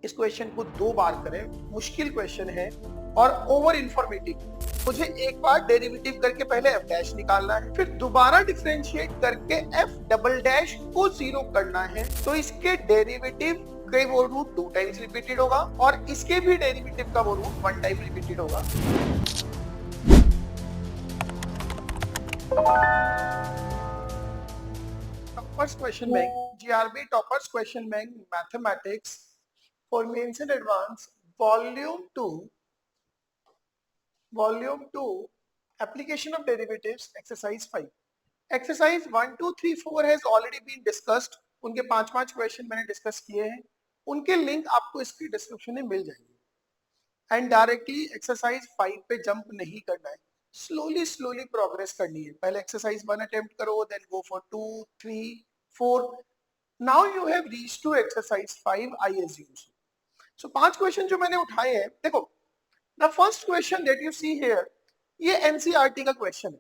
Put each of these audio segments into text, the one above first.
इस क्वेश्चन को 2 बार करें, मुश्किल क्वेश्चन है और ओवर इंफॉर्मेटिव। मुझे एक बार डेरिवेटिव करके पहले f डैश निकालना है, फिर दोबारा डिफरेंशिएट करके f डबल डैश को 0 करना है। तो इसके डेरिवेटिव के वो रूट 2 टाइम्स रिपीटेड होगा और इसके भी डेरिवेटिव का वो रूट 1 टाइम रिपीटेड होगा। Toppers question bank, GRB toppers question bank mathematics for mains and advance volume 2 application of derivatives exercise 5 exercise 1 2 3 4 has already been discussed। उनके 5 क्वेश्चन मैंने डिस्कस किए हैं, उनके लिंक आपको इसकी डिस्क्रिप्शन में मिल जाएंगे। एंड डायरेक्टली एक्सरसाइज 5 पे जंप नहीं करना है, स्लोली प्रोग्रेस करनी है। पहले एक्सरसाइज 1 अटेम्प्ट करो, then go for 2 3 4। Now you have reached to exercise 5 I assume so. 5 question जो मैंने उठाए हैं, देखो the first question that you see here, ये एनसीईआरटी का क्वेश्चन है।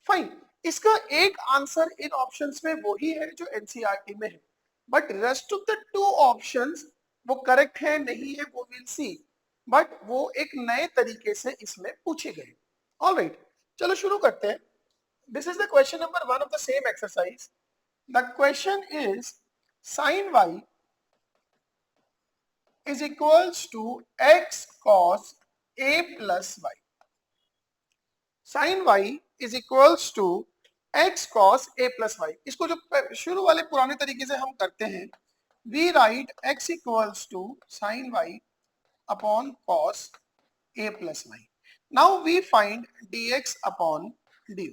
फाइन, इसका एक आंसर इन ऑप्शंस में वही है जो एनसीईआरटी में है, but rest of the 2 options वो करेक्ट है नहीं है वो विल सी, बट वो एक नए तरीके से इसमें पूछे गए। ऑलराइट, चलो शुरू करते हैं। This is the question number 1 of the same exercise. The question is sin y is equals to x cos a plus y। sin y is equals to x cos a plus y। इसको जो शुरू वाले पुराने तरीके से हम करते हैं, we write x equals to sin y upon cos a plus y। now we find dx upon dy।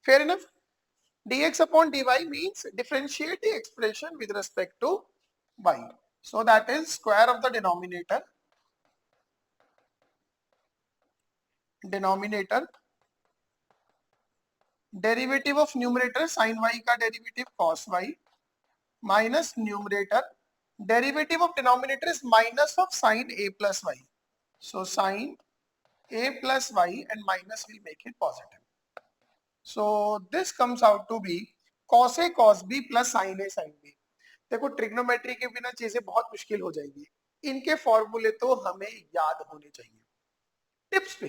fair enough? dx upon dy means differentiate the expression with respect to y, so that is square of the denominator derivative of numerator sin y का derivative cos y minus numerator derivative of denominator is minus of sin a plus y, so sin a plus y and minus will make it positive, so this comes out to be cos a cos b plus sin a sin b। देखो trigonometry के बिना चीजें बहुत मुश्किल हो जाएंगी, इनके फॉर्मूले तो हमें याद होने चाहिए टिप्स पे,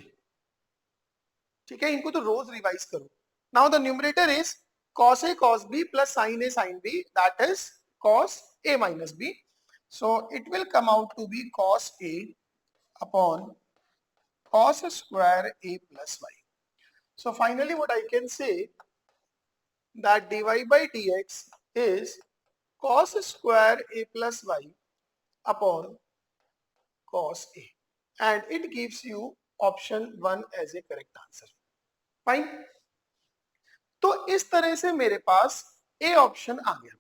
ठीक है? इनको तो रोज रिवाइज करो। Now the numerator is cos a cos b plus sin a sin b, that is cos a minus b, so it will come out to be cos a upon cos square a plus y। so finally what I can say that dy by dx is cos square a plus y upon cos a, and it gives you option 1 as a correct answer। Fine, तो इस तरह से मेरे पास A option आ गया।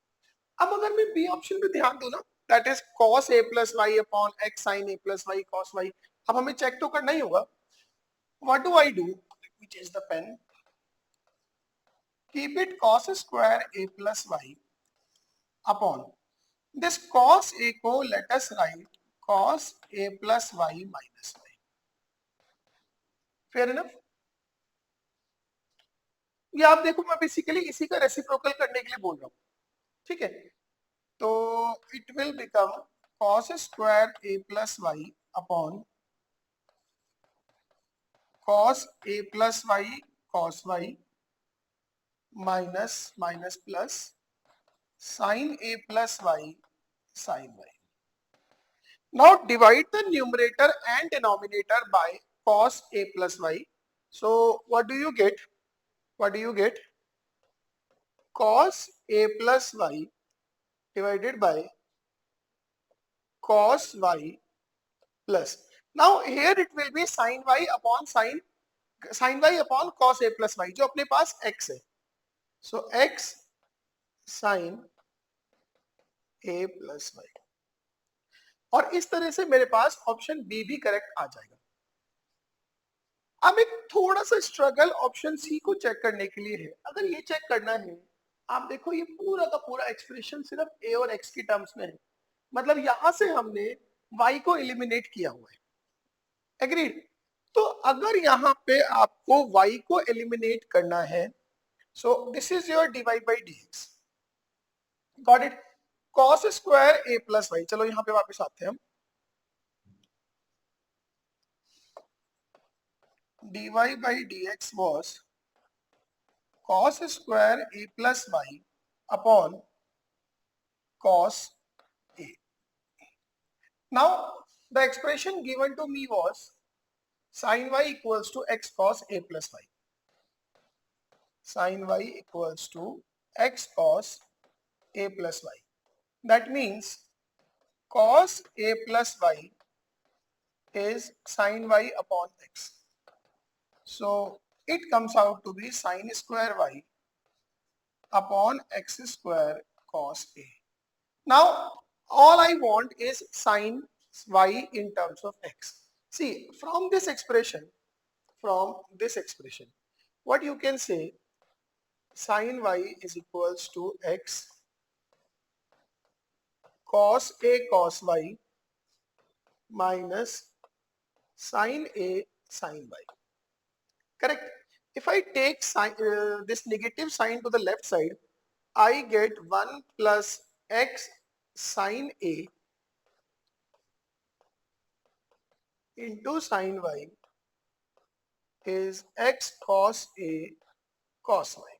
अब अगर मैं B option पे ध्यान दूं ना, that is cos a plus y upon x sin a plus y cos y, अब हमें चेक तो करना ही होगा। What do I do? Let me change the pen. Keep it cos square a plus y upon this cos a को let us write cos a plus y minus y। Fair enough? ये आप देखो, मैं basically इसी का reciprocal करने के लिए बोल रहा हूं, ठीक है? तो it will become cos square a plus Y upon cos a plus Y cos y minus minus plus sin a plus Y sin y। Now divide the numerator and denominator by cos a plus Y, so what do you get? cos a plus y divided by cos y plus, now here it will be sin y upon cos a plus y, जो अपने पास x है, so x sin a plus y, और इस तरह से मेरे पास option B भी correct आ जाएगा। अब एक थोड़ा सा स्ट्रगल ऑप्शन सी को चेक करने के लिए है। अगर ये चेक करना है, आप देखो ये पूरा का पूरा एक्सप्रेशन सिर्फ a और x की टर्म्स में है, मतलब यहां से हमने y को एलिमिनेट किया हुआ है। एग्रीड? तो अगर यहाँ पे आपको y को एलिमिनेट करना है, so this is your dy by dx। Got it? cos square a plus Y, चलो यहाँ पे वापस आते हैं हम, dy by dx was cos square a plus y upon cos a. Now the expression given to me was sin y equals to x cos a plus y. Sin y equals to x cos a plus y. That means cos a plus y is sin y upon x. So it comes out to be sin square y upon x square cos a. Now all I want is sin y in terms of x. See, from this expression, what you can say, sin y is equals to x cos a cos y minus sin a sin y. Correct? If I take this negative sign to the left side, I get 1 plus x sin a into sin y is x cos a cos y.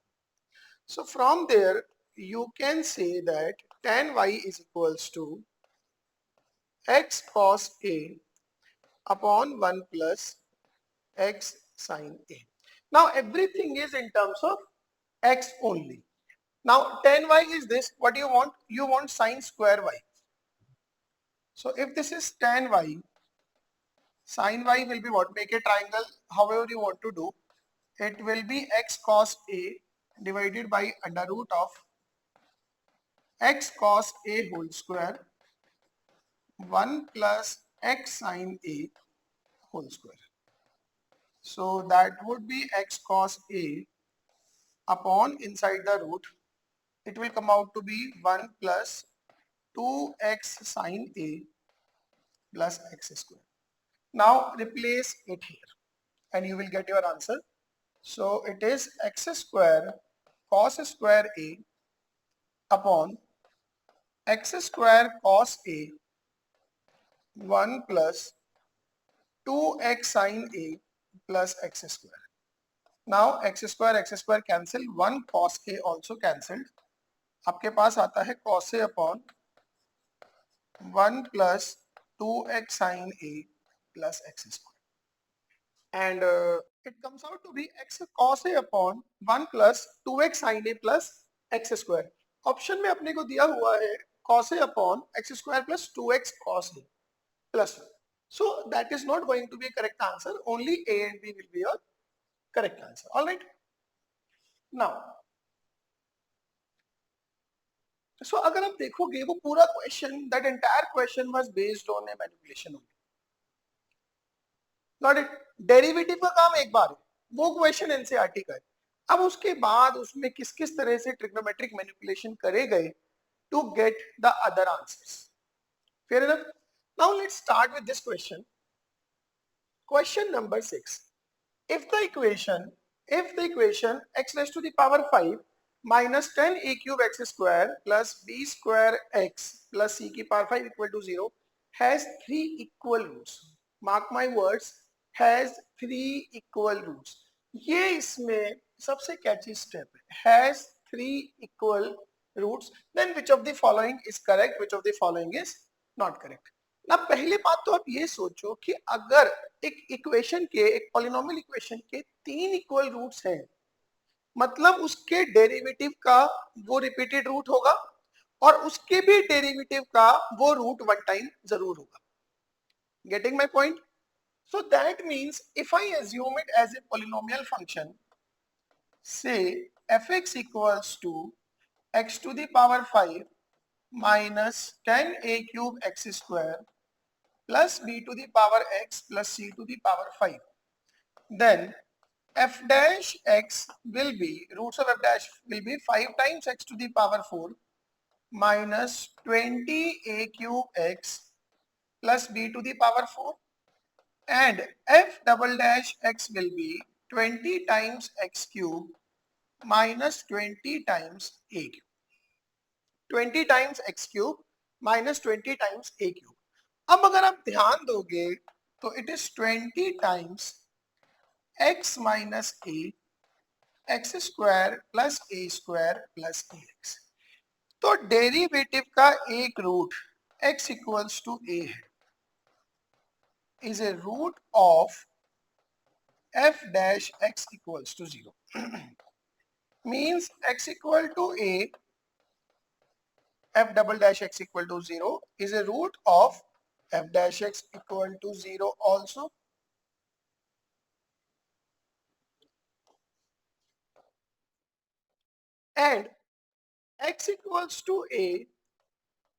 So from there you can say that tan y is equals to x cos a upon 1 plus x sin a. Now everything is in terms of x only. Now tan y is this, what do you want? You want sin square y. So if this is tan y, sin y will be what? Make a triangle however you want to do. It will be x cos a divided by under root of x cos a whole square 1 plus x sin a whole square. So that would be x cos a upon inside the root. It will come out to be 1 plus 2x sin a plus x square. Now replace it here and you will get your answer. So it is x square cos square a upon x square cos a 1 plus 2x sin a plus x square. Now x square cancel, 1 cos a also cancelled. आपके पास आता है cos a upon 1 plus 2x sin a plus x square. And it comes out to be x cos a upon 1 plus 2x sin a plus x square. Option में अपने को दिया हुआ है cos a upon x square plus 2x cos a plus 1. So that is not going to be a correct answer. Only A and B will be your correct answer. All right. Now, so अगर आप देखोगे वो पूरा question, that entire question was based on a manipulation only. Got it? Derivative का काम एक बार है, वो क्वेश्चन एनसीईआरटी का है. अब उसके बाद उसमें किस किस तरह से ट्रिग्नोमेट्रिक मैनिपुलेशन करे गए to get the other answers. Fair enough. Now let's start with this question. Question number 6. If the equation x raised to the power 5 minus 10 a cube x square plus b square x plus c की power 5 equal to 0 has 3 equal roots. Mark my words, has 3 equal roots. ये इसमें सबसे कैची step है, has 3 equal roots. Then which of the following is correct, which of the following is not correct. ना पहली बात तो आप ये सोचो कि अगर एक इक्वेशन के, एक पॉलिनोमियल इक्वेशन के 3 इक्वल रूट्स हैं, मतलब उसके डेरिवेटिव का वो रिपीटेड रूट होगा और उसके भी डेरिवेटिव का वो रूट वन टाइम जरूर होगा. Getting my point? So that means if I assume it as a polynomial function, say fx equals to x to the power 5 minus 10a cube x square plus b to the power x plus c to the power 5. Then f dash x will be, roots of f dash will be 5 times x to the power 4 minus 20a cube x plus b to the power 4, and f double dash x will be 20 times x cube minus 20 times a cube. 20 times X cube minus 20 times A cube. अब अगर आप ध्यान दोगे तो it is 20 times X minus A X square plus A square plus A X. तो derivative का एक root x equals to a है, is a root of f dash x equals to 0 means x equal to a f double dash x equal to 0 is a root of f dash x equal to 0 also. And x equals to a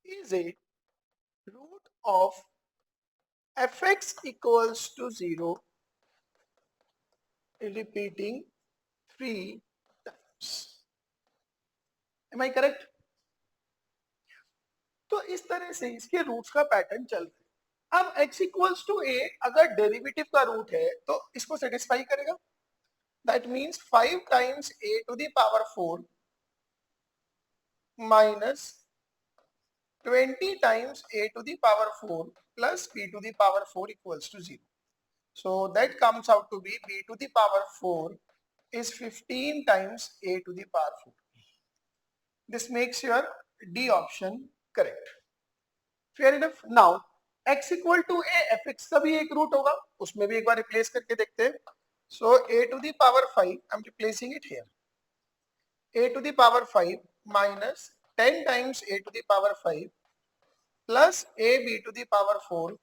is a root of fx equals to 0 repeating 3 times. Am I correct? तो इस तरह से इसके roots का pattern चल रहा है। अब x इक्वल्स टू a अगर डेरिवेटिव का रूट है तो इसको सेटिस्फाई करेगा। That means 5 times a to the power 4 minus 20 times a to the power 4 plus b to the power 4 equals to 0. So that comes out to be b to the power 4 is 15 times a to the power 4. This makes your D option correct. Fair enough. Now x equal to a fx का भी एक root होगा, उसमें भी एक बार replace करके देखते हैं. So a to the power 5, I'm replacing it here. a to the power 5 minus 10 times a to the power 5 plus ab to the power 4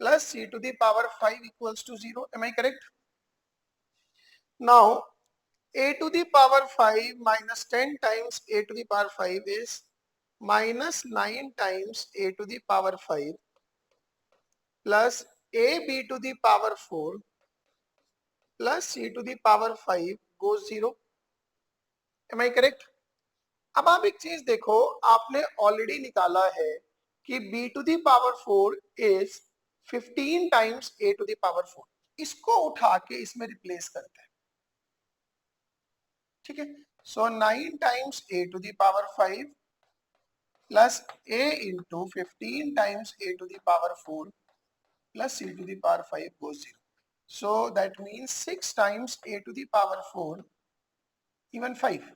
plus c to the power 5 equals to 0. Am I correct? Now a to the power 5 minus 10 times a to the power 5 is minus 9 times a to the power 5 plus ab to the power 4 plus c to the power 5 goes 0. Am I correct? अब आप एक चीज देखो, आपने already निकाला है कि b to the power 4 is 15 times a to the power 4. इसको उठा के इसमें रिप्लेस करते हैं, ठीक है. सो 9 times a to the power 5 plus a into 15 times a to the power 4 plus c to the power 5 goes 0. So that means 6 times a to the power 4 even 5.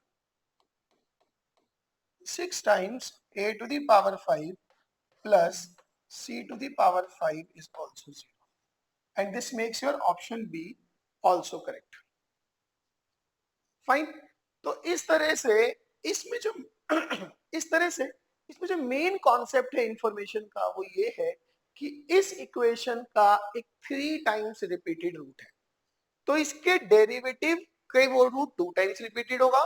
6 times a to the power 5 plus c to the power 5 is also 0. And this makes your option B also correct. Fine. तो इस तरह से इसमें जो main concept है information का वो ये है कि इस इक्वेशन का एक 3 टाइम्स रिपीटेड रूट है, तो इसके डेरिवेटिव के वो रूट 2 टाइम्स रिपीटेड होगा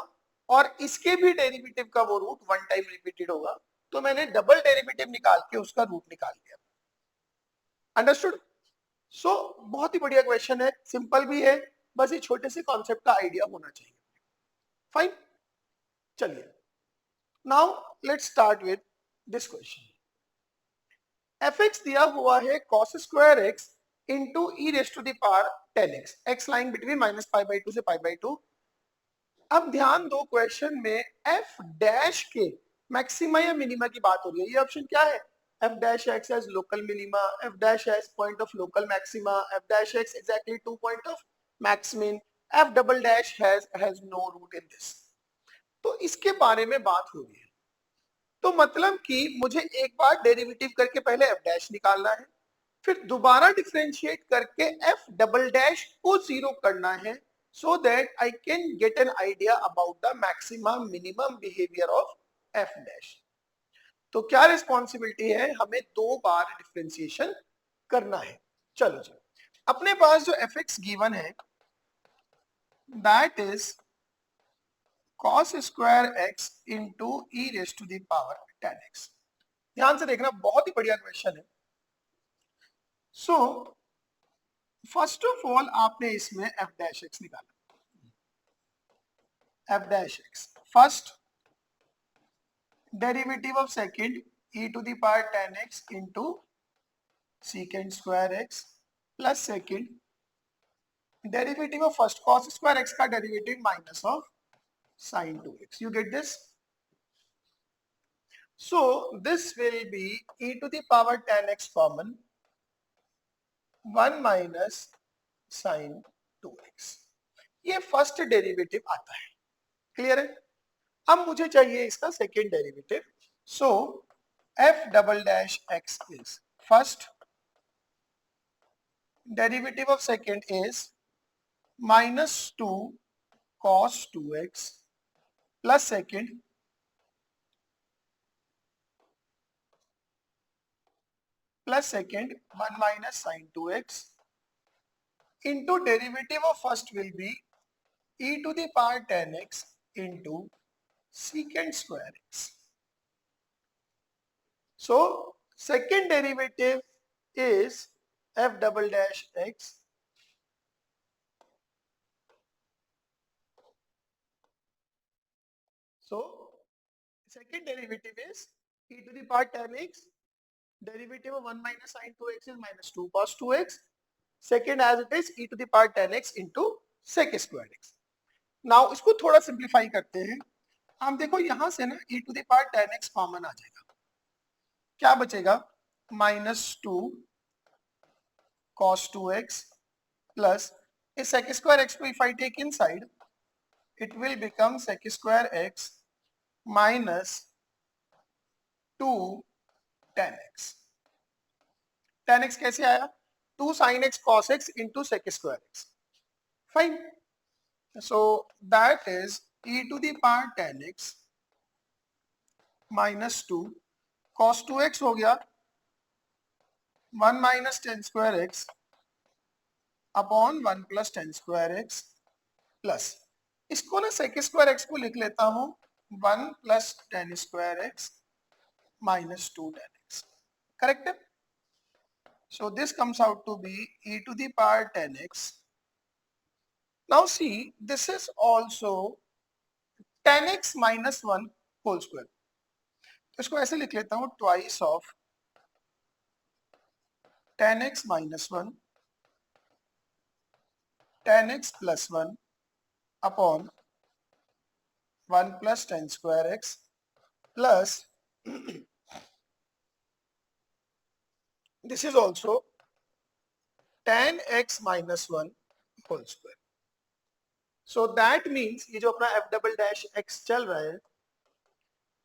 और इसके भी डेरिवेटिव का वो रूट 1 टाइम रिपीटेड होगा. तो मैंने डबल डेरिवेटिव निकाल के उसका रूट निकाल लिया. अंडरस्टूड? सो बहुत ही बढ़िया क्वेश्चन है, सिंपल भी है, बस ये छोटे से कॉन्सेप्ट का आइडिया होना चाहिए. फाइन, चलिए now let's start with this question. fx दिया हुआ है cos square x into e raise to the power 10x, x line between minus pi by 2 से पाई बाई 2. अब ध्यान दो, क्वेश्चन में f डैश के मैक्सिमा या मिनिमा की बात हो रही है. ये ऑप्शन क्या है? f dash x as local minima, f dash as point of local maxima, f dash x exactly 2 point of maximin, f double dash has no root in this. तो इसके बारे में बात हो रही है. तो मतलब कि मुझे एक बार डेरिवेटिव करके पहले f डैश निकालना है, फिर दोबारा डिफरेंशिएट करके f डबल डैश को 0 करना है, so that I can get an idea about the maximum minimum behavior of f dash. तो क्या रिस्पॉन्सिबिलिटी है? हमें 2 बार डिफरेंशिएशन करना है. चलो जी, अपने पास जो fx गिवन है that is cos square x into e raise to the power 10x. ध्यान से देखना, बहुत ही बढ़िया क्वेश्चन है. सो फर्स्ट ऑफ ऑल आपने इसमें f डैश x निकाला. f dash x first derivative of second e to the power 10x into secant square x plus second derivative of first cos square x का derivative minus of sin 2x. You get this? So this will be e to the power 10x common 1 minus sin 2x. ये first derivative आता है, clear है? अब मुझे चाहिए इसका second derivative. So f double dash x is first, derivative of second is minus 2 cos 2x plus second plus second 1 minus sin 2x into derivative of first will be e to the power 10x into secant square x. So second derivative is f double dash x so second derivative is e to the power 10x, derivative of 1 minus sin 2x is minus 2 cos 2x, second as it is e to the power 10x into sec squared x. Now इसको थोड़ा simplify करते हैं. हम देखो यहां से ना e to the power 10x common आ जाएगा, क्या बचेगा? minus 2 cos 2x plus is sec square x को if I take inside, it will become sec square x minus 2 tan x. tan x कैसे आया? 2 sin x cos x into sec square x. Fine. So that is e to the power tan x minus 2 cos 2x हो गया 1 minus tan square x upon 1 plus tan square x plus इसको ना sec square x को लिख लेता हूं 1 plus tan square x minus 2 tan x. Correct? So this comes out to be e to the power 10x. Now see, this is also tan x minus 1 whole square. तो इसको ऐसे लिख लेता हूं twice of tan x minus 1 tan x plus 1 upon 1 plus tan square x plus this is also tan x minus 1 whole square. So that means ये जो अपना f double dash x चल रहा है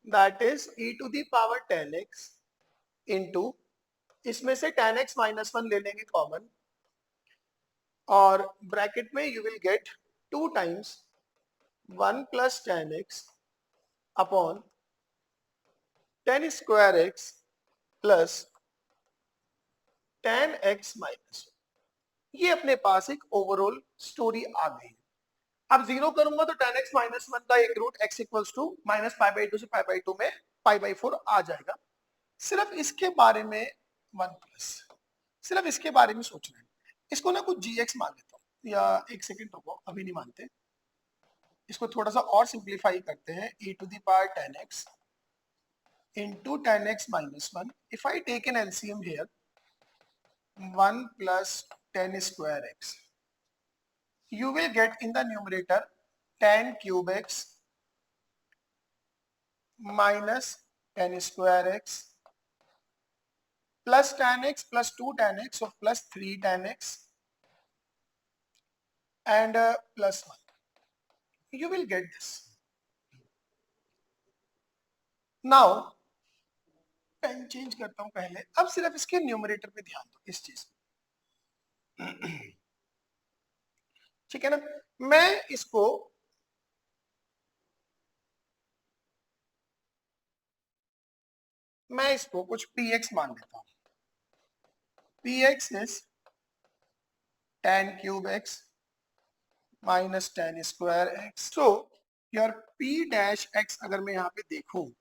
that is e to the power tan x into इसमें से tan x minus 1 ले लेंगे कॉमन और ब्रैकेट में you will get 2 times 1 plus tan x upon tan square x plus tan x minus 1. ये अपने पास एक ओवरऑल स्टोरी आ गई. अब जीरो करूंगा तो tan x minus 1 का एक root x equals to minus pi by 2 से पाई बाई 2 में पाई बाई 4 आ जाएगा. सिर्फ इसके बारे में 1 प्लस सिर्फ इसके बारे में सोचना है. इसको ना कुछ gx मान लेता हूं या एक सेकंड रुको, अभी नहीं मानते, इसको थोड़ा सा और सिंप्लीफाई करते हैं. e to the power tan x into tan x minus 1. If I take an LCM here 1 plus tan square x, you will get in the numerator tan cube x minus tan square x plus tan x plus 2 tan x, so plus 3 tan x and plus 1. You will get this. Now pen change करता हूं पहले. अब सिर्फ इसके numerator पे ध्यान दो इस चीज में. ठीक है ना? मैं इसको कुछ px मान लेता हूं. px is tan cube x minus tan square x. So your p dash x अगर मैं यहाँ पे देखूं,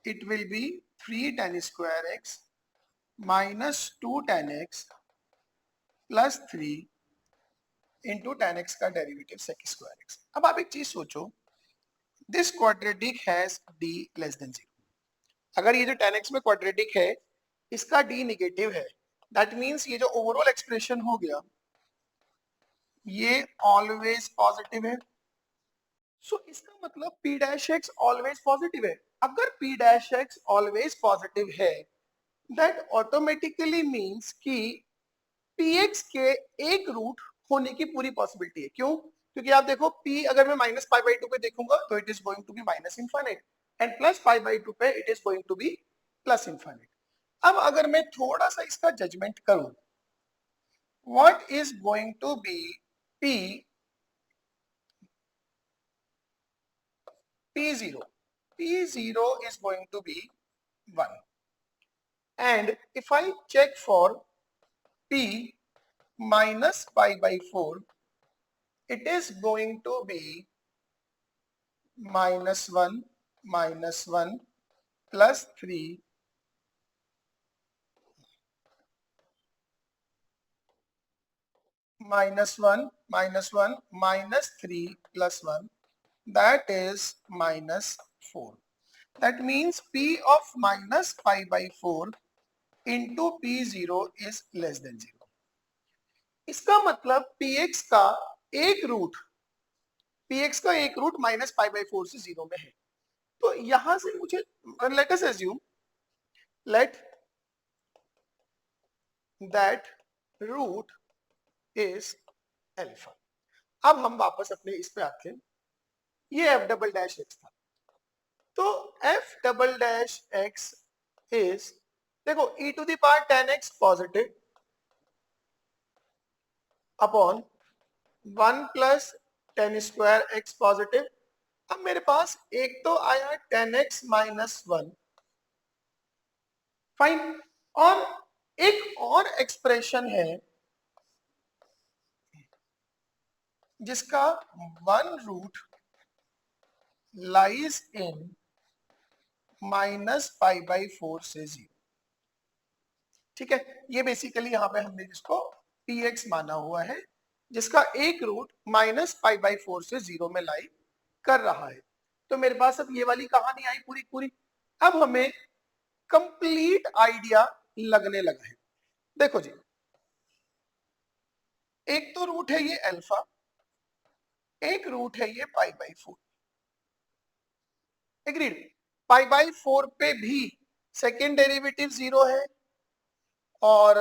it will be 3 tan square x minus 2 tan x plus 3 into tan x का डेरिवेटिव sec square x. अब आप एक चीज सोचो, this quadratic has d less than 0. अगर ये जो tan x में क्वाड्रेटिक है इसका d निगेटिव है, दैट मीन्स ये जो ओवरऑल एक्सप्रेशन हो गया ये ऑलवेज पॉजिटिव है. सो इसका मतलब p dash x always positive है. अगर p dash x always positive है दैट ऑटोमेटिकली मीन्स कि px के एक रूट होने की पूरी पॉसिबिलिटी है। क्यों? क्योंकि आप देखो p अगर मैं माइनस पाई बाई टू पे देखूंगा तो it is going to be minus infinite and plus pi by two पे it is going to be plus infinite. अब अगर मैं थोड़ा सा इसका जजमेंट करूं, what is going to be p p0 p0 is going to be 1 and if I check for p minus pi by 4 it is going to be minus 1 plus 3 minus 1 minus 3 plus 1 that is minus 4. That means p of minus pi by 4 into p0 is less than 0. इसका मतलब px का एक root minus pi by 4 से 0 में है। तो यहां से मुझे let us assume let that root is alpha. अब हम वापस अपने इस पे आते हैं, ये एफ डबल डैश एक्स था, तो f double dash x is देखो e to the power 10x positive upon 1 plus 10 square x positive. अब मेरे पास एक तो आया 10x माइनस 1 फाइन, और एक और एक्सप्रेशन है जिसका 1 root lies in minus pi by 4 से 0। ठीक है, ये बेसिकली यहां पे हमने जिसको px माना हुआ है जिसका एक रूट माइनस पाई बाई 4 से 0 में लाई कर रहा है। तो मेरे पास अब ये वाली कहानी आई पूरी पूरी। अब हमें कंप्लीट आइडिया लगने लगा है। देखो जी, एक तो रूट है ये अल्फा, एक रूट है ये पाई बाई 4। एग्रीड? पाई बाई 4 पे भी सेकेंड डेरिवेटिव 0 है और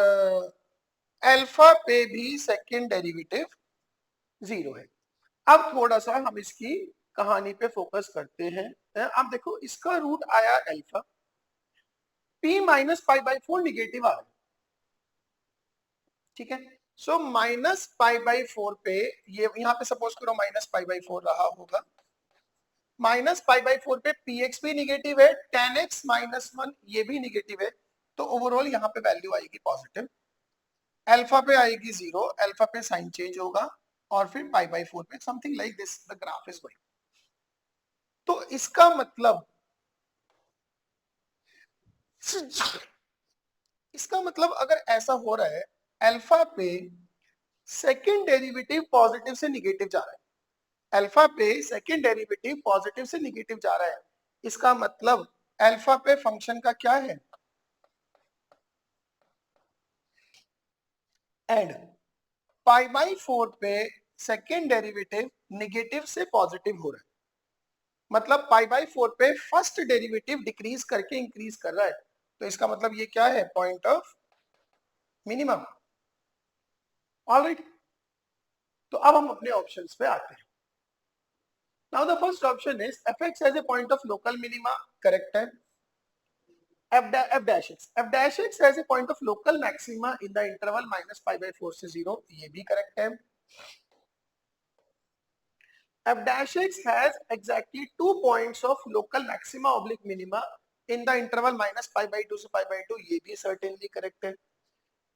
अल्फा पे भी सेकेंड डेरिवेटिव 0 है। अब थोड़ा सा हम इसकी कहानी पे फोकस करते हैं। अब देखो इसका रूट आया alpha, p minus pi by 4 negative आ रहा है। ठीक है, सो माइनस पाई बाई 4 पे ये यहां पे सपोज करो माइनस पाई बाई 4 रहा होगा, माइनस पाई बाई 4 पे px भी निगेटिव है, 10x माइनस 1 ये भी निगेटिव है, तो ओवरऑल यहाँ पे वैल्यू आएगी पॉजिटिव, अल्फा पे आएगी 0, अल्फा पे साइन चेंज होगा और फिर पाई बाई 4 पे something like this the graph is going. तो इसका मतलब अगर ऐसा हो रहा है अल्फा पे सेकेंड डेरिवेटिव पॉजिटिव से निगेटिव जा रहा है, अल्फा पे सेकेंड डेरिवेटिव पॉजिटिव से निगेटिव जा रहा है, इसका मतलब अल्फा पे फंक्शन का क्या है एंड पाई बाई 4 पे सेकेंड डेरिवेटिव निगेटिव से पॉजिटिव हो रहा है, मतलब पाई बाई 4 पे फर्स्ट डेरिवेटिव डिक्रीज करके इंक्रीज कर रहा है। तो इसका मतलब ये क्या है, पॉइंट ऑफ मिनिमम। ऑलराइट, तो अब हम अपने ऑप्शंस पे आते हैं। Now the first option is fx as a point of local minima, correct है। f dash x as a point of local maxima in the interval minus pi by 4 से 0, ये भी करेक्ट है। f dash x has exactly 2 points of local maxima oblique minima in the interval minus pi by 2 से pi by 2, ये भी certainly correct है।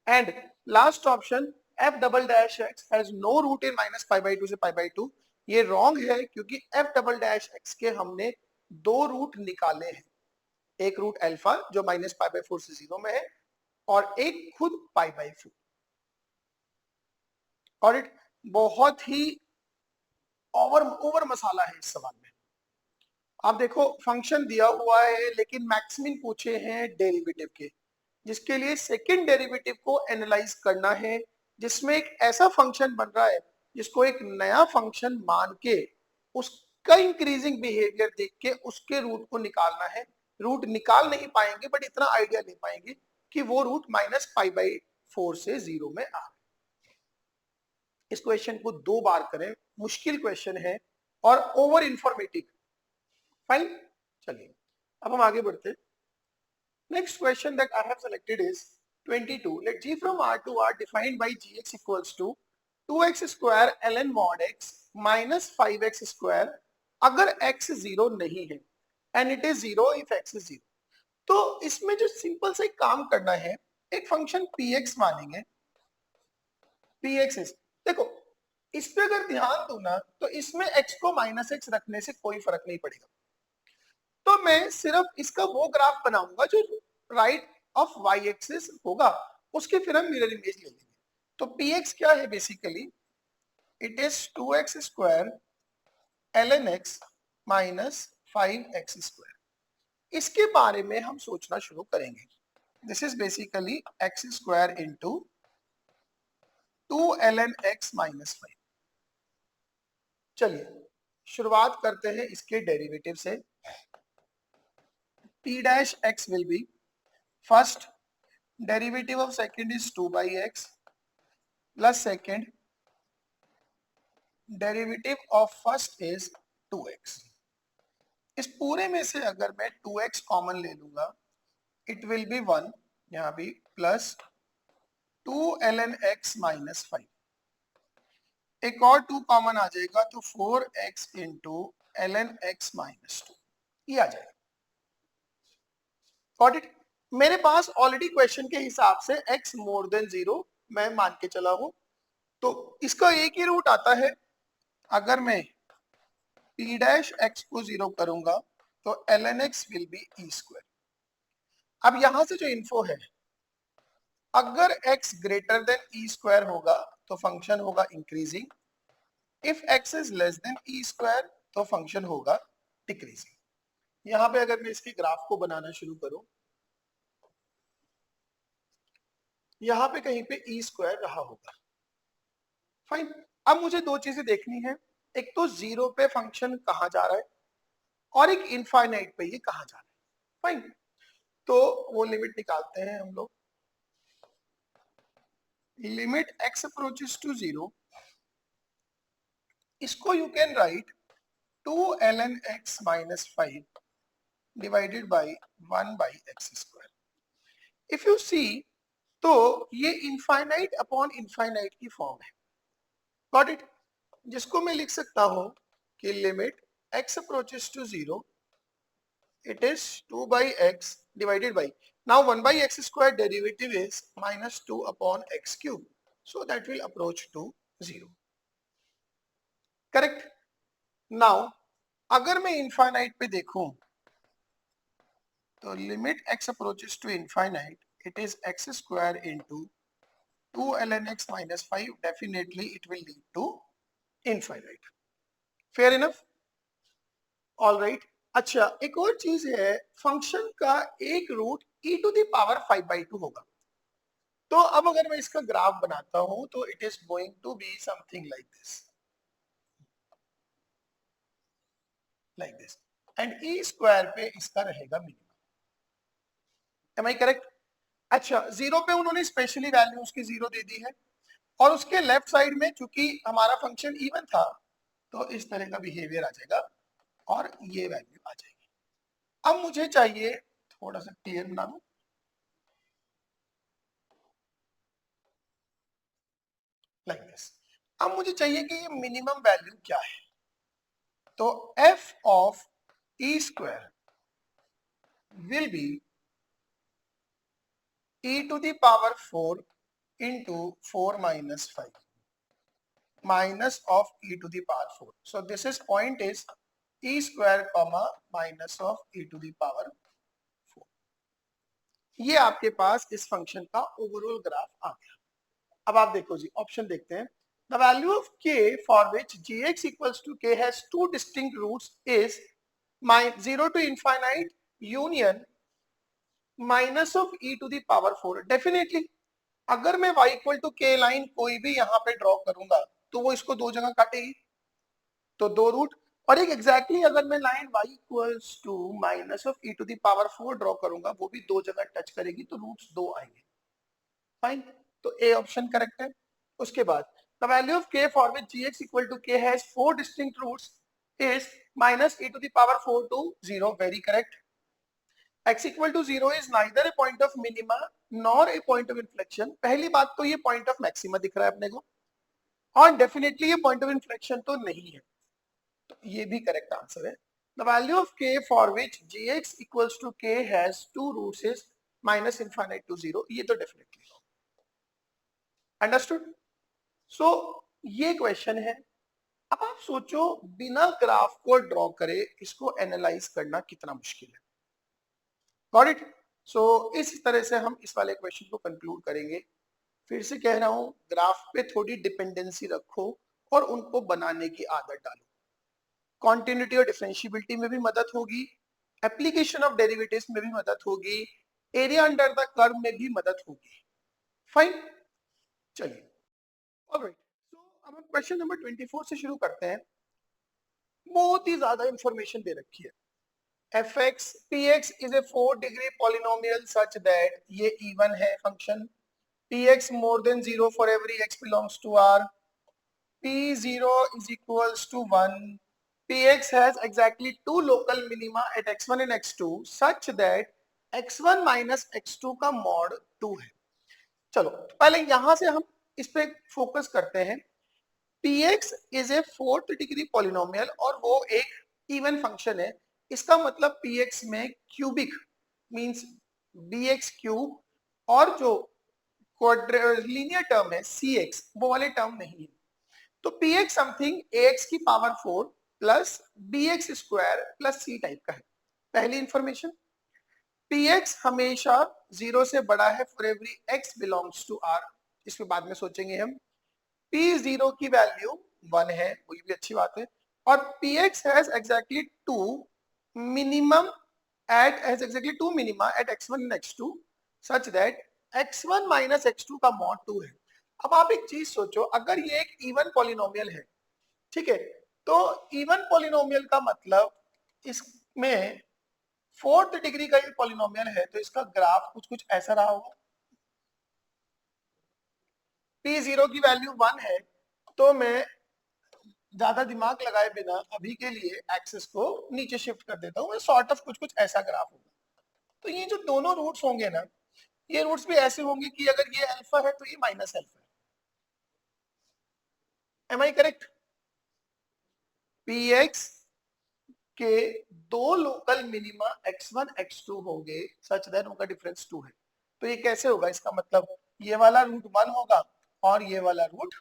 and last option f double dash x has no root in minus pi by 2 से pi by 2, ये wrong है क्योंकि f double dash x के हमने दो रूट निकाले हैं, एक रूट अल्फा जो माइनस पाई बाई 4 से 0 में है और एक खुद पाई बाई 4। और इट बहुत ही ओवर मसाला है इस सवाल में। आप देखो फंक्शन दिया हुआ है लेकिन मैक्सिमम पूछे हैं डेरिवेटिव के, जिसके लिए सेकेंड डेरिवेटिव को एनालाइज करना है, जिसमें एक ऐसा फंक्शन बन रहा है जिसको एक नया फंक्शन मान के उस का इंक्रीजिंग बिहेवियर देख के उसके रूट को निकालना है। रूट निकाल नहीं पाएंगे बट इतना आइडिया ले पाएंगे कि वो रूट -π/4 से 0 में आ। इस क्वेश्चन को 2 बार करें, मुश्किल क्वेश्चन है और ओवर इंफॉर्मेटिव। फाइन, चलिए अब हम आगे बढ़ते हैं। Next question that I have selected is 22. Let g from R to R defined by gx equals to 2x square ln mod x minus 5x square अगर x 0 नहीं है and it is 0 if x is 0। तो इसमें जो simple से काम करना है, एक फंक्शन px मानेंगे। px is, देखो इस पे अगर ध्यान दो ना तो इसमें x को -x रखने से कोई फर्क नहीं पड़ेगा। तो मैं सिर्फ इसका वो ग्राफ बनाऊंगा जो राइट ऑफ y एक्सिस होगा, उसके फिर हम मिरर इमेज ले लेंगे। तो px क्या है basically, it is 2x square ln x minus 5x square. इसके बारे में हम सोचना शुरू करेंगे। This is basically x square into 2 ln x minus 5। चलिए शुरुआत करते हैं इसके डेरिवेटिव से। p dash x will be first derivative of second is 2/x plus second derivative of first is 2x। इस पूरे में से अगर मैं 2x कॉमन ले लूंगा इट विल बी 1, यहाँ भी प्लस 2 ln x माइनस 5। एक और 2 कॉमन आ जाएगा तो 4x into ln x minus 2 ये आ जाएगा। Got it. मेरे पास ऑलरेडी क्वेश्चन के हिसाब से x मोर देन 0 मैं मान के चला हूं, तो इसका एक ही रूट आता है। अगर मैं p डैश x को 0 करूंगा तो ln x will be e square. अब यहां से जो इन्फो है, अगर x greater than e square होगा तो फंक्शन होगा increasing, if x is less than e square तो फंक्शन होगा डिक्रीजिंग। यहां पे अगर मैं इसके ग्राफ को बनाना शुरू करूं, यहां पे कहीं पे e स्क्वायर रहा होगा। फाइन, अब मुझे दो चीजें देखनी है, एक तो 0 पे फंक्शन कहां जा रहा है और एक इनफाइनाइट पे ये कहां जा रहा है। फाइन, तो वो लिमिट निकालते हैं हम लोग। लिमिट x अप्रोचेस टू 0, इसको you can write 2 ln x minus 5 divided by 1/x square. If you see तो ये इनफाइनाइट अपॉन इनफाइनाइट की फॉर्म है। Got it. जिसको मैं लिख सकता हूं कि limit x approaches to 0 it is 2/x divided by, now 1/x square derivative is minus 2 upon x cube, so that will approach to 0। Correct. Now अगर मैं इनफाइनाइट पे देखूं तो limit x approaches to infinite it is x square into 2 ln x minus 5, definitely it will lead to infinite। fair enough, all right। अच्छा, एक और चीज है, फंक्शन का एक root e to the power 5/2 होगा। तो अब अगर मैं इसका ग्राफ बनाता हूं तो it is going to be something like this and e square पे इसका रहेगा मिनिमम। M I correct? अच्छा, 0 पे उन्होंने स्पेशली वैल्यू उसकी 0 दे दी है और उसके लेफ्ट साइड में चूंकि हमारा फंक्शन इवन था तो इस तरह का बिहेवियर आ जाएगा और ये वैल्यू आ जाएगी। अब मुझे चाहिए, थोड़ा सा क्लियर बना दूं, लाइक दिस। अब मुझे चाहिए कि ये मिनिमम वैल्यू क्या है, तो f of e square will be e to the power 4 into 4 minus 5 minus of e to the power 4। so this is point is e square comma minus of e to the power 4। ये आपके पास इस function का overall graph आ गया। अब आप देखो जी, option देखते हैं। The value of k for which gx equals to k has two distinct roots is 0 to infinite union minus of e to the power 4। Definitely अगर मैं y equal to k line कोई भी यहाँ पे draw करूंगा तो वो इसको दो जगह काटेगी, तो दो रूट और एक एग्जैक्टली अगर मैं line y equals to minus of e to the power 4 draw करूंगा, वो भी दो जगह टच करेगी तो रूट्स दो आएंगे। फाइन, तो ए ऑप्शन करेक्ट है। उसके बाद the value of k for which gx equal to k has four distinct roots is minus e to the power 4 to 0, very correct. x equal to 0 is neither a point of minima nor a point of inflection. पहली बात तो ये point of maxima दिख रहा है अपने को, और डेफिनेटली ये पॉइंट ऑफ इन्फ्लेक्शन तो नहीं है, तो ये भी करेक्ट आंसर है। The value of k for which gx equals to k has two roots is minus infinite to 0, ये तो डेफिनेटली अंडरस्टूड। सो ये क्वेश्चन है। अब आप सोचो बिना ग्राफ को ड्रॉ करे इसको एनालाइज करना कितना मुश्किल है। Got it. सो इस तरह से हम इस वाले क्वेश्चन को कंक्लूड करेंगे। फिर से कह रहा हूं, ग्राफ पे थोड़ी डिपेंडेंसी रखो और उनको बनाने की आदत डालो। कॉन्टिन्यूटी और डिफरेंशिएबिलिटी में भी मदद होगी, एप्लीकेशन ऑफ डेरिवेटिव्स में भी मदद होगी, एरिया अंडर द कर्व में भी मदद होगी। फाइन, चलिए ऑलराइट। सो अब हम क्वेश्चन नंबर 24 से शुरू करते हैं। बहुत ही ज्यादा इंफॉर्मेशन दे रखी है। fx px is a 4 degree polynomial such that ये even है function, px more than 0 for every x belongs to R, p0 is equals to 1, px has exactly two local minima at x1 and x2 such that x1 minus x2 का mod 2 है। चलो पहले यहां से हम इस पे फोकस करते हैं। px is a 4th degree polynomial और वो एक इवन फंक्शन है। इसका मतलब px में क्यूबिक मींस bx क्यूब और जो लीनियर टर्म है cx वो वाले टर्म नहीं है। तो px समथिंग ax की power 4 plus bx square plus c type का है। पहली इंफॉर्मेशन, px हमेशा 0 से बड़ा है for every x belongs to r। इसके बाद में सोचेंगे हम। p0 की वैल्यू 1 है, वो भी अच्छी बात है। और px has exactly two minimum at x1 and x2 such that x1 minus x2 का mod 2 है। अब आप एक चीज सोचो, अगर ये एक इवन पॉलिनोमियल है, ठीक है, तो इवन पॉलिनोमियल का मतलब इसमें 4th डिग्री का ये पॉलिनोमियल है, तो इसका ग्राफ कुछ कुछ ऐसा रहा होगा। p0 की वैल्यू 1 है, तो मैं ज्यादा दिमाग लगाए बिना अभी के लिए एक्सिस को नीचे शिफ्ट कर देता हूँ, सॉर्ट ऑफ कुछ कुछ ऐसा ग्राफ होगा। तो ये जो दोनों रूट्स होंगे ना, ये रूट्स भी ऐसे होंगे कि अगर ये अल्फा है तो ये माइनस अल्फा है। Am I correct? px के दो लोकल मिनिमा x1 x2 होंगे सच दैट उनका डिफरेंस 2 है। तो ये कैसे होगा? इसका मतलब ये वाला रूट 1 होगा और ये वाला रूट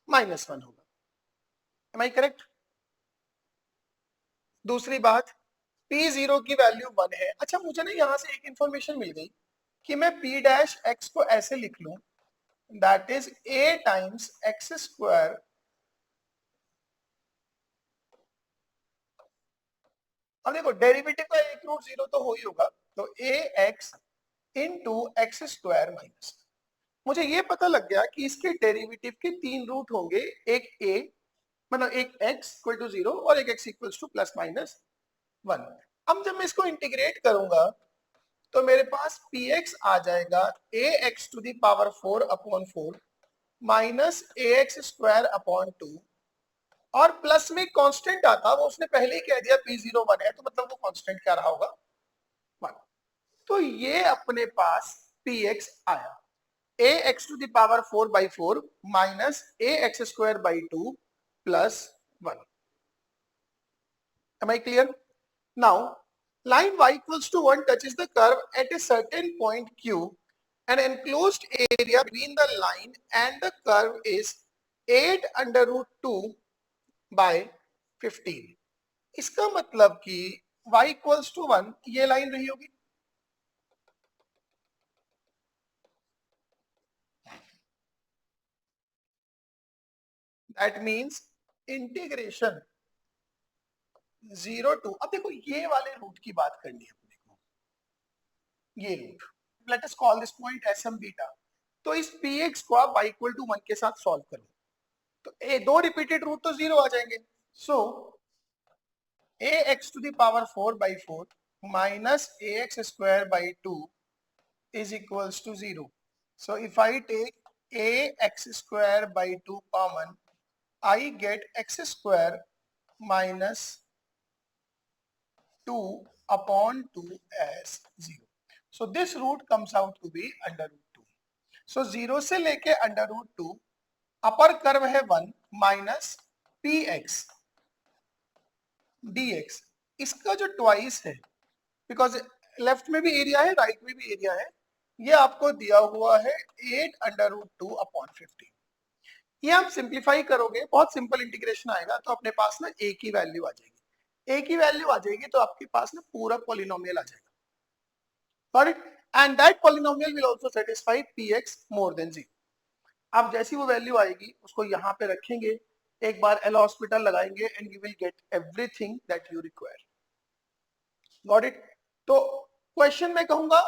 -1 होगा। Am I correct? दूसरी बात, p0 की वैल्यू 1 है। अच्छा मुझे ना यहां से एक इंफॉर्मेशन मिल गई कि मैं p डैश x को ऐसे लिख लूं, that is a times x square. अब देखो डेरिवेटिव का एक रूट 0 तो हो ही होगा, तो ax into x square minus. मुझे ये पता लग गया कि इसके डेरिवेटिव के 3 रूट होंगे, एक a मतलब एक x इक्वल टू 0 और एक x equal two plus minus 1। अब जब मैं इसको इंटीग्रेट करूंगा तो मेरे पास px आ जाएगा ax to the power 4 upon 4 minus ax square upon 2, और प्लस में कांस्टेंट आता, वो उसने पहले ही कह दिया p0 1 है, तो मतलब वो कांस्टेंट क्या रहा होगा? 1। तो ये अपने पास px आया ax to the power 4 by 4 minus ax square by 2 plus 1। Am I clear? Now line y equals to 1 touches the curve at a certain point q. An enclosed area between the line and the curve is 8 under root 2 by 15. इसका मतलब कि y equals to 1 ये line रही होगी। That means integration 0 to, अब देखो ये वाले रूट की बात करनी है अपने को, ये root, let us call this point sm beta. तो इस px को आप y इक्वल टू 1 के साथ सॉल्व करो, तो दो रिपीटेड रूट तो 0 आ जाएंगे। सो ax to the power 4 by 4 minus ax square by 2 is equals to 0. So if I take ax square by 2 common, I get x square minus 2 upon 2 as 0. So this root comes out to be under root 2. So 0 से लेके under root 2 upper curve है 1 minus P x D x, इसका जो twice है, because left में भी area है right में भी एरिया है, ये आपको दिया हुआ है 8 अंडर रूट 2 अपॉन 15. ये आप सिंप्लीफाई करोगे, बहुत सिंपल इंटीग्रेशन आएगा, तो अपने पास ना ए की वैल्यू आ जाएगी. ए की वैल्यू आ जाएगी तो आपके पास ना पूरा पॉलिनोमियल आ जाएगा. Got it? And that polynomial will also satisfy px more than 0. अब जैसी वो वैल्यू आएगी उसको यहाँ पे रखेंगे, एक बार एल हॉस्पिटल लगाएंगे and you will get everything that you require. Got it? तो क्वेश्चन में कहूंगा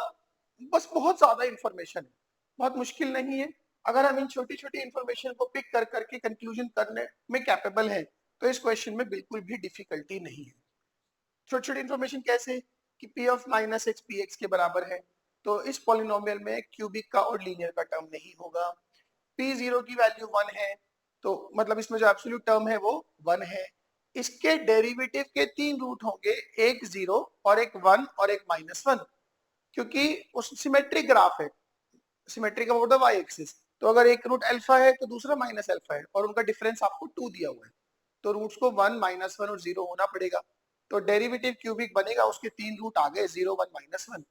बस बहुत ज्यादा इंफॉर्मेशन है, बहुत मुश्किल नहीं है. अगर हम इन छोटी छोटी इंफॉर्मेशन को पिक कर करके कंक्लूजन करने में कैपेबल हैं तो इस क्वेश्चन में बिल्कुल भी डिफिकल्टी नहीं है. छोटी छोटी इंफॉर्मेशन कैसे कि p of minus x P x के बराबर है, तो इस पॉलिनोमियल में क्यूबिक का और लीनियर का टर्म नहीं होगा. p0 की वैल्यू 1 है, तो मतलब इसमें जो एब्सोल्यूट टर्म है वो 1 है. इसके डेरिवेटिव के 3 रूट होंगे, एक 0 और एक 1 और एक -1, क्योंकि उस सिमेट्रिक ग्राफ है, symmetric about the y axis. तो अगर एक रूट अल्फा है तो दूसरा माइनस अल्फा है और उनका डिफरेंस आपको 2 दिया हुआ है, तो रूट्स को 1 -1 और 0 होना पड़ेगा. तो डेरिवेटिव क्यूबिक बनेगा, उसके 3 रूट आ गए 0 1 -1,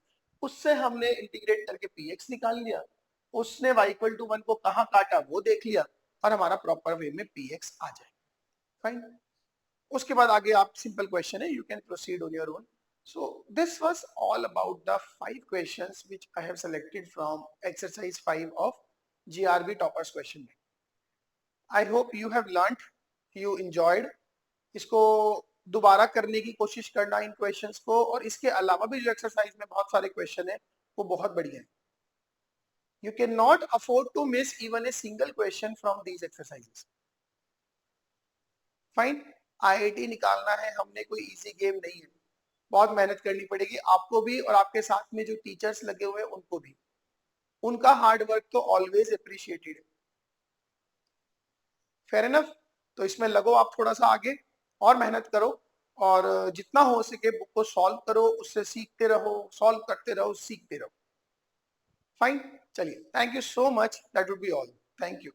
उससे हमने इंटीग्रेट करके px निकाल लिया. उसने y इक्वल टू 1 को कहाँ काटा वो देख लिया और हमारा प्रॉपर वे में px आ जाए. फाइन. उसके बाद आगे आप सिंपल क्वेश्चन है, you can proceed on your own. So this was all about the 5 questions which I have selected from exercise 5 of GRB toppers question bank. I hope you have learnt, you enjoyed. इसको दोबारा करने की कोशिश करना इन questions को, और इसके अलावा भी जो एक्सरसाइज में बहुत सारे क्वेश्चन है वो बहुत बढ़िया है. You cannot afford to miss even a single question from these exercises. Fine. IIT निकालना है हमने, कोई इजी गेम नहीं है, बहुत मेहनत करनी पड़ेगी आपको भी और आपके साथ में जो टीचर्स लगे हुए हैं उनको भी. उनका हार्ड वर्क तो ऑलवेज अप्रिशिएटेड है. Fair enough. तो इसमें लगो आप थोड़ा सा आगे और मेहनत करो, और जितना हो सके बुक को सॉल्व करो, उससे सीखते रहो, सॉल्व करते रहो, सीखते रहो. फाइन. चलिए, thank you so much. That would be all. Thank you.